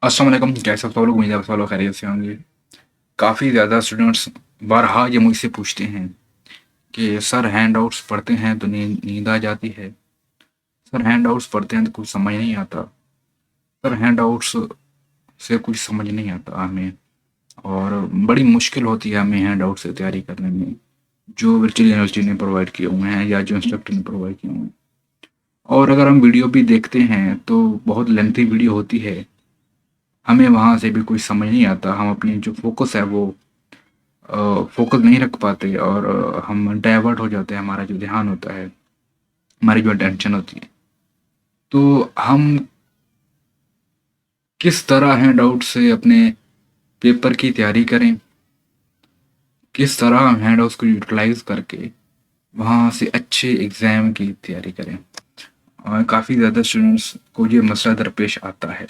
अस्सलाम वालेकुम, कैसे हो सब लोग? उम्मीद है आप सब लोग खैरियत से होंगे। काफ़ी ज़्यादा स्टूडेंट्स बारहा ये मुझसे पूछते हैं कि सर हैंडआउट्स पढ़ते हैं तो नींद आ जाती है। सर हैंडआउट्स पढ़ते हैं तो कुछ समझ नहीं आता। सर हैंडआउट्स से कुछ समझ नहीं आता हमें, और बड़ी मुश्किल होती है हमें हैंडआउट से तैयारी करने में, जो वर्चुअल यूनिवर्सिटी ने प्रोवाइड किए हुए हैं या जो इंस्ट्रक्टर ने प्रोवाइड किए हुए हैं। और अगर हम वीडियो भी देखते हैं तो बहुत लेंथी वीडियो होती है, हमें वहाँ से भी कुछ समझ नहीं आता। हम अपनी जो फोकस है वो फोकस नहीं रख पाते, और हम डाइवर्ट हो जाते हैं। हमारा जो ध्यान होता है, हमारी जो अटेंशन होती है, तो हम किस तरह हैंड आउट से अपने पेपर की तैयारी करें, किस तरह हम हैंड आउट्स को यूटिलाइज करके वहाँ से अच्छे एग्ज़ाम की तैयारी करें। और काफ़ी ज़्यादा स्टूडेंट्स को ये मसला दरपेश आता है,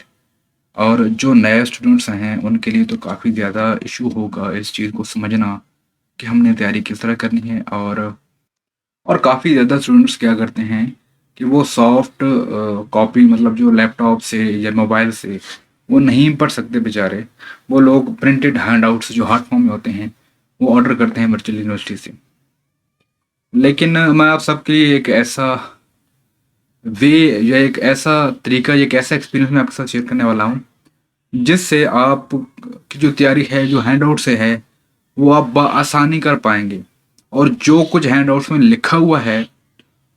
और जो नए स्टूडेंट्स हैं उनके लिए तो काफ़ी ज़्यादा इशू होगा इस चीज़ को समझना कि हमने तैयारी किस तरह करनी है। और काफ़ी ज़्यादा स्टूडेंट्स क्या करते हैं कि वो सॉफ्ट कॉपी, मतलब जो लैपटॉप से या मोबाइल से वो नहीं पढ़ सकते बेचारे। वो लोग प्रिंटेड हैंडआउट्स जो हार्ड फॉर्म में होते हैं वो ऑर्डर करते हैं वर्चुअल यूनिवर्सिटी से। लेकिन मैं आप सबके लिए एक ऐसा वे या एक ऐसा तरीका, एक ऐसा एक्सपीरियंस मैं आपके साथ शेयर करने वाला हूँ जिससे आप की जो तैयारी है जो हैंडआउट से है वो आप बआसानी कर पाएंगे। और जो कुछ हैंडआउट्स में लिखा हुआ है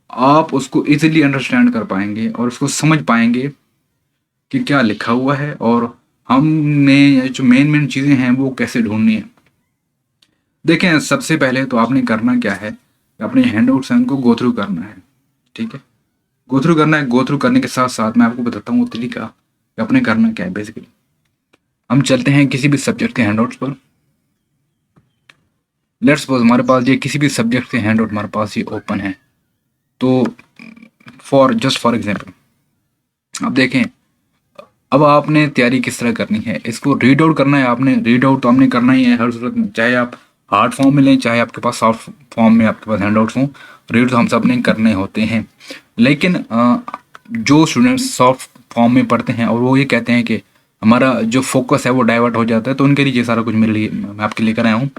आप उसको इजीली अंडरस्टैंड कर पाएंगे और उसको समझ पाएंगे कि क्या लिखा हुआ है, और हमने जो मेन मेन चीज़ें हैं वो कैसे ढूंढनी है। देखें, सबसे पहले तो आपने करना क्या है, अपने हैंडआउट्स हैं उनको गो थ्रू करना है। ठीक है, गो थ्रू करना है। गो थ्रू करने के साथ साथ मैं आपको बताता हूँ वो तरीका कि आपने करना क्या है। बेसिकली हम चलते हैं किसी भी सब्जेक्ट के हैंडआउट्स पर। लेट्स सपोज हमारे पास ये किसी भी सब्जेक्ट के हैंडआउट हमारे पास ये ओपन है। तो फॉर एग्जांपल अब देखें, अब आपने तैयारी किस तरह करनी है, इसको रीड आउट करना है। आपने रीड आउट तो आपने करना ही है हर सूरत में, चाहे आप हार्ड फॉर्म में लें चाहे आपके पास सॉफ्ट फॉर्म में आपके पास हैंडआउट्स हों। रीड तो हम सब ने करने होते हैं। लेकिन जो स्टूडेंट्स सॉफ्ट फॉर्म में पढ़ते हैं और वो ये कहते हैं कि हमारा जो फोकस है वो डाइवर्ट हो जाता है, तो उनके लिए ये सारा कुछ मेरे लिए मैं आपके लेकर आया हूँ।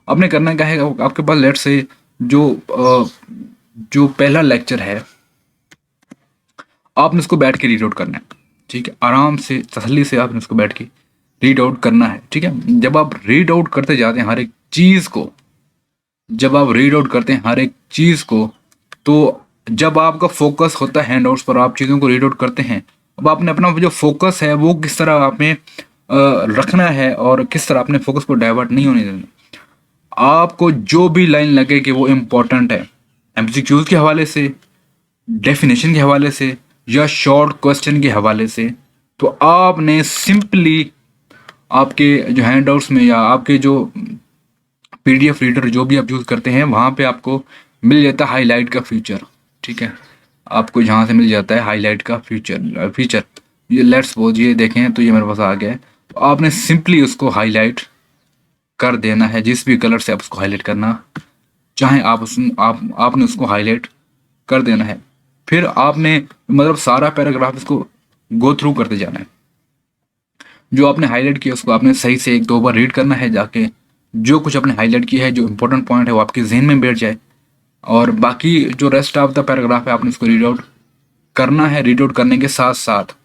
आपने करना क्या है, आपके पास लेट से जो पहला लेक्चर है आपने उसको बैठ के रीड आउट करना है। ठीक है, आराम से तसल्ली से आपने उसको बैठ के रीड आउट करना है। ठीक है, जब आप रीड आउट करते जाते हैं हर एक चीज़ को, जब आप रीड आउट करते हैं हर एक चीज़ को, तो जब आपका फोकस होता है हैंड आउट्स पर, आप चीज़ों को रीड आउट करते हैं। अब आपने अपना जो फोकस है वो किस तरह आपने रखना है और किस तरह अपने फोकस को डाइवर्ट नहीं होने देना। आपको जो भी लाइन लगे कि वो इम्पोर्टेंट है, एमसीक्यूज के हवाले से, डेफिनेशन के हवाले से, या शॉर्ट क्वेश्चन के हवाले से, तो आपने सिंपली आपके जो हैंडआउट्स में या आपके जो पीडीएफ रीडर जो भी आप यूज़ करते हैं वहाँ पे आपको मिल जाता है हाईलाइट का फीचर। ठीक है, आपको जहाँ से मिल जाता है हाईलाइट का फीचर ये लेट्स सपोज ये देखें तो ये मेरे पास आ गया है। तो आपने सिंपली उसको हाईलाइट कर देना है, जिस भी कलर से आप उसको हाईलाइट करना चाहें आपने उसको हाईलाइट कर देना है। फिर आपने मतलब सारा पैराग्राफ इसको गो थ्रू करते जाना है। जो आपने हाईलाइट किया उसको आपने सही से एक दो बार रीड करना है जाके। जो कुछ आपने हाईलाइट किया है, जो इंपॉर्टेंट पॉइंट है वो आपके जहन में बैठ जाए, और बाकी जो रेस्ट ऑफ द पैराग्राफ है आपने उसको रीड आउट करना है। रीड आउट करने के साथ साथ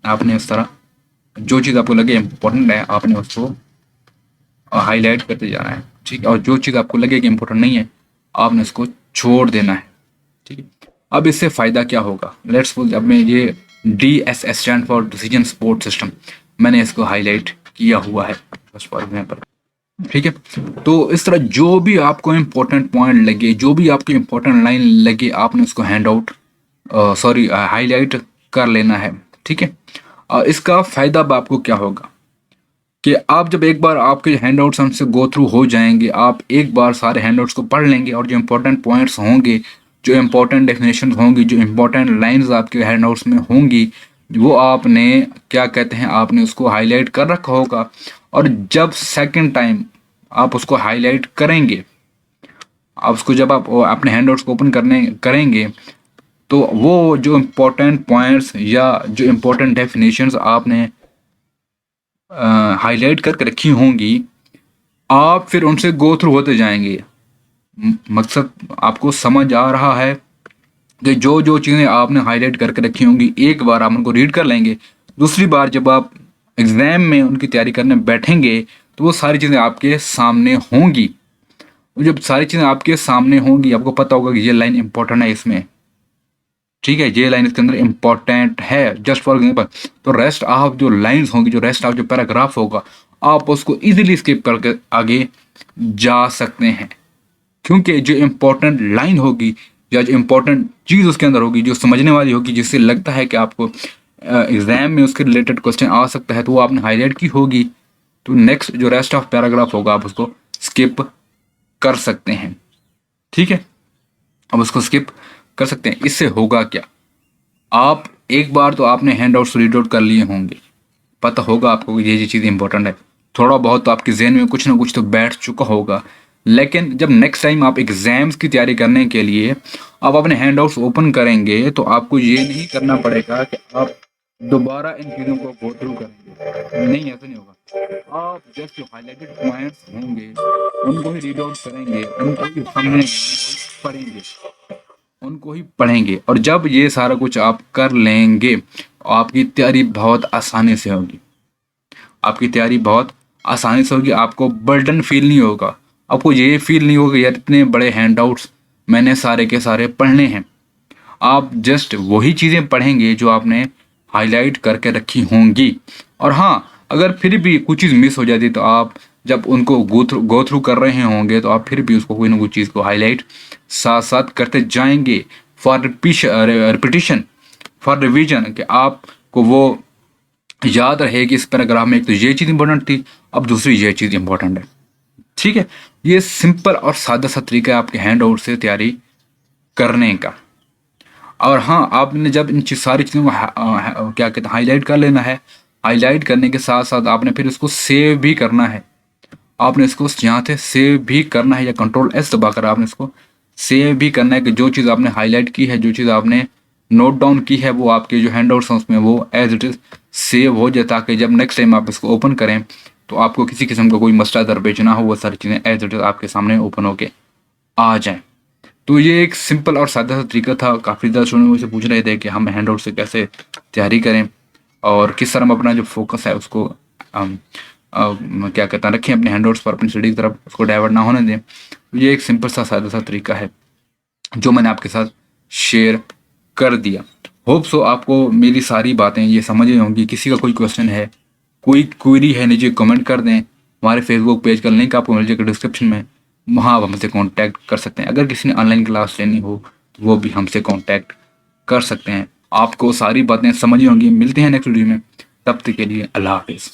आपने इस तरह जो चीज़ आपको लगे इम्पोर्टेंट है आपने उसको हाईलाइट करते जाना है। ठीक है, और जो चीज़ आपको लगे कि इम्पोर्टेंट नहीं है आपने उसको छोड़ देना है। ठीक है, अब इससे फ़ायदा क्या होगा, लेट्स सपोज अब मैं ये DSS stand for decision support system, मैंने इसको हाईलाइट किया हुआ है बस फॉर एग्जाम्पल। ठीक है, तो इस तरह जो भी आपको इम्पोर्टेंट पॉइंट लगे, जो भी आपकी इम्पोर्टेंट लाइन लगे, आपने उसको हैंड आउट हाईलाइट कर लेना है। ठीक है, इसका फ़ायदा अब आपको क्या होगा कि आप जब एक बार आपके हैंडआउट्स हमसे गो थ्रू हो जाएंगे, आप एक बार सारे हैंडआउट्स को पढ़ लेंगे, और जो इंपॉर्टेंट पॉइंट्स होंगे, जो इंपॉर्टेंट डेफिनेशन होंगी, जो इंपॉर्टेंट लाइंस आपके हैंडआउट्स में होंगी, वो आपने क्या कहते हैं आपने उसको हाईलाइट कर रखा होगा। और जब सेकंड टाइम आप उसको हाईलाइट करेंगे, आप उसको जब आप अपने हैंडआउट्स को ओपन करने करेंगे, तो वो जो इम्पोर्टेंट पॉइंट्स या जो इम्पोर्टेंट डेफिनेशंस आपने हाईलाइट करके रखी होंगी, आप फिर उनसे गो थ्रू होते जाएंगे। मकसद आपको समझ आ रहा है कि जो जो चीज़ें आपने हाईलाइट करके रखी होंगी, एक बार आप उनको रीड कर लेंगे, दूसरी बार जब आप एग्ज़ाम में उनकी तैयारी करने बैठेंगे तो वो सारी चीज़ें आपके सामने होंगी। जब सारी चीज़ें आपके सामने होंगी, आपको पता होगा कि ये लाइन इंपॉर्टेंट है इसमें, ठीक है, ये लाइन इसके अंदर इंपॉर्टेंट है, जस्ट फॉर एग्जाम्पल। तो रेस्ट ऑफ जो लाइंस होंगी, जो रेस्ट ऑफ जो पैराग्राफ होगा, आप उसको इजीली स्किप करके आगे जा सकते हैं, क्योंकि जो इम्पोर्टेंट लाइन होगी या जो इम्पोर्टेंट चीज़ उसके अंदर होगी, जो समझने वाली होगी, जिससे लगता है कि आपको एग्जाम में उसके रिलेटेड क्वेश्चन आ सकता है, तो वो आपने हाईलाइट की होगी, तो नेक्स्ट जो रेस्ट ऑफ पैराग्राफ होगा आप उसको स्किप कर सकते हैं। ठीक है, अब उसको स्किप कर सकते हैं। इससे होगा क्या, आप एक बार तो आपने हैंड आउट्स रीड आउट कर लिए होंगे, पता होगा आपको कि ये चीज़ इंपॉर्टेंट है, थोड़ा बहुत तो आपके जहन में कुछ ना कुछ तो बैठ चुका होगा। लेकिन जब नेक्स्ट टाइम आप एग्जाम्स की तैयारी करने के लिए आप अपने हैंड आउट्स ओपन करेंगे, तो आपको ये नहीं करना पड़ेगा कि आप दोबारा इन चीज़ों को गो थ्रू करेंगे, नहीं, ऐसा नहीं होगा। आप जस्ट जो हाईलाइटेड पॉइंट्स होंगे उनको ही रीड आउट करेंगे, उनको ही समझेंगे, उनको ही पढ़ेंगे, और जब ये सारा कुछ आप कर लेंगे, आपकी तैयारी बहुत आसानी से होगी, आपकी तैयारी बहुत आसानी से होगी। आपको बर्डन फील नहीं होगा, आपको ये फील नहीं होगा यार इतने बड़े हैंड आउट्स मैंने सारे के सारे पढ़ने हैं। आप जस्ट वही चीज़ें पढ़ेंगे जो आपने हाईलाइट करके रखी होंगी। और हाँ, अगर फिर भी कुछ चीज़ मिस हो जाती तो आप जब उनको गो थ्रू कर रहे होंगे, तो आप फिर भी उसको कोई ना कोई चीज़ को हाईलाइट साथ साथ करते जाएंगे फॉर रिपीटिशन, फॉर रिवीजन, कि आपको वो याद रहे कि इस पैराग्राफ में एक तो ये चीज़ इंपॉर्टेंट थी, अब दूसरी ये चीज़ इंपॉर्टेंट है। ठीक है, ये सिंपल और सादा सा तरीका है आपके हैंड आउट से तैयारी करने का। और हाँ, आपने जब इन सारी चीज़ों को क्या कहते हैं हाईलाइट कर लेना है, हाईलाइट करने के साथ साथ आपने फिर उसको सेव भी करना है। आपने इसको यहाँ से सेव भी करना है, या कंट्रोल एस दबाकर आपने इसको सेव भी करना है कि जो चीज़ आपने हाईलाइट की है, जो चीज़ आपने नोट डाउन की है, वो आपके जो हैंड आउट्स हैं उसमें वो एज इट इज़ सेव हो जाए, ताकि जब नेक्स्ट टाइम आप इसको ओपन करें तो आपको किसी किस्म का कोई मसला दरपेश ना हो, वो सारी चीज़ें एज इट इज़ आपके सामने ओपन होके आ जाएं। तो ये एक सिंपल और सादा सा तरीका था। काफ़ी ज़्यादा स्टूडेंट मुझसे पूछ रहे थे कि हम हैंड आउट से कैसे तैयारी करें और किस तरह हम अपना जो फोकस है उसको क्या कहते हैं रखें अपने हैंड आउट्स पर, अपनी स्टडी की तरफ उसको डाइवर्ट ना होने दें। तो ये एक सिंपल सा सादा सा तरीका है जो मैंने आपके साथ शेयर कर दिया। होप सो आपको मेरी सारी बातें ये समझ आई होंगी। किसी का कोई क्वेश्चन है, कोई क्वेरी है, नीचे कमेंट कर दें। हमारे फेसबुक पेज का लिंक आपको मिल जाएगा डिस्क्रिप्शन में, वहाँ आप हमसे कांटेक्ट कर सकते हैं। अगर किसी ने ऑनलाइन क्लास लेनी हो तो वो भी हमसे कांटेक्ट कर सकते हैं। आपको सारी बातें समझ आई होंगी। मिलते हैं नेक्स्ट वीडियो में, तब तक के लिए अल्लाह हाफिज़।